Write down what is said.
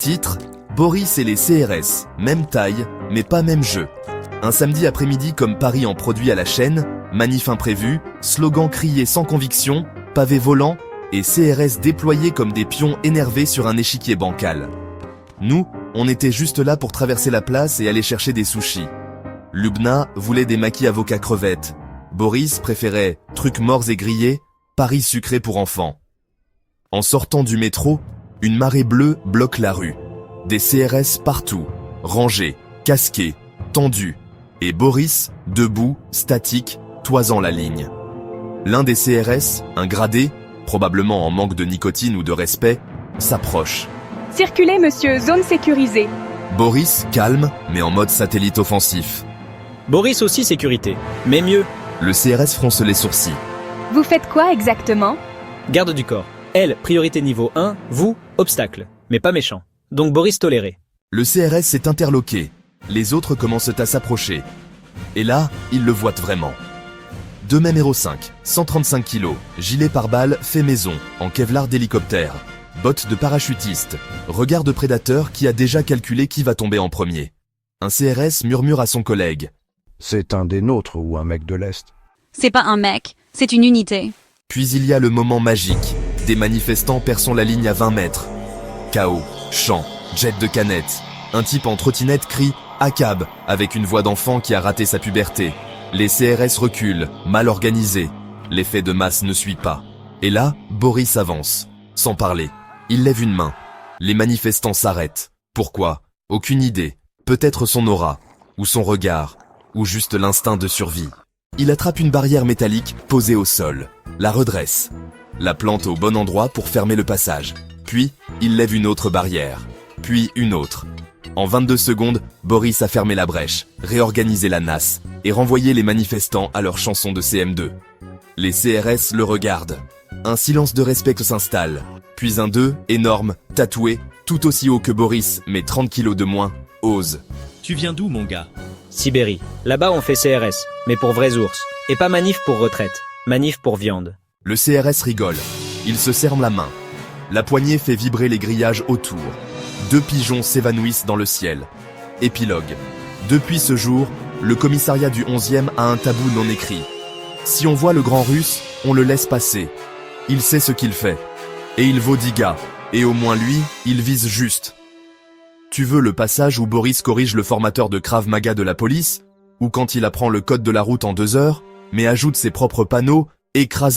Titre: Boris et les CRS, même taille, mais pas même jeu. Un samedi après-midi comme Paris en produit à la chaîne, manif imprévu, slogan crié sans conviction, pavé volant, et CRS déployés comme des pions énervés sur un échiquier bancal. Nous, on était juste là pour traverser la place et aller chercher des sushis. Lubna voulait des maquis avocats crevettes. Boris préférait trucs morts et grillés, Paris sucré pour enfants. En sortant du métro, une marée bleue bloque la rue. Des CRS partout, rangés, casqués, tendus. Et Boris, debout, statique, toisant la ligne. L'un des CRS, un gradé, probablement en manque de nicotine ou de respect, s'approche. Circulez, monsieur, zone sécurisée. Boris, calme, mais en mode satellite offensif. Boris aussi sécurité, mais mieux. Le CRS fronce les sourcils. Vous faites quoi exactement? Garde du corps. Elle, priorité niveau 1, vous, obstacle. Mais pas méchant. Donc Boris toléré. Le CRS s'est interloqué. Les autres commencent à s'approcher. Et là, ils le voient vraiment. 2 m 05, 135 kg, gilet pare-balles fait maison, en kevlar d'hélicoptère, bottes de parachutiste, regard de prédateur qui a déjà calculé qui va tomber en premier. Un CRS murmure à son collègue. C'est un des nôtres ou un mec de l'Est. C'est pas un mec, c'est une unité. Puis il y a le moment magique. Des manifestants perçant la ligne à 20 mètres. Chaos, chant, jet de canette. Un type en trottinette crie « ACAB » avec une voix d'enfant qui a raté sa puberté. Les CRS reculent, mal organisés. L'effet de masse ne suit pas. Et là, Boris avance. Sans parler. Il lève une main. Les manifestants s'arrêtent. Pourquoi? Aucune idée. Peut-être son aura. Ou son regard. Ou juste l'instinct de survie. Il attrape une barrière métallique posée au sol. La redresse. La plante au bon endroit pour fermer le passage. Puis, il lève une autre barrière. Puis une autre. En 22 secondes, Boris a fermé la brèche, réorganisé la nasse et renvoyé les manifestants à leur chanson de CM2. Les CRS le regardent. Un silence de respect s'installe. Puis un d'eux, énorme, tatoué, tout aussi haut que Boris, mais 30 kilos de moins, ose. Tu viens d'où, mon gars? Sibérie. Là-bas on fait CRS, mais pour vrais ours. Et pas manif pour retraite. Manif pour viande. Le CRS rigole. Il se serre la main. La poignée fait vibrer les grillages autour. 2 pigeons s'évanouissent dans le ciel. Épilogue. Depuis ce jour, le commissariat du 11e a un tabou non écrit. Si on voit le grand russe, on le laisse passer. Il sait ce qu'il fait. Et il vaut 10 gars. Et au moins lui, il vise juste. Tu veux le passage où Boris corrige le formateur de Krav Maga de la police? Ou quand il apprend le code de la route en 2 heures, mais ajoute ses propres panneaux, écrase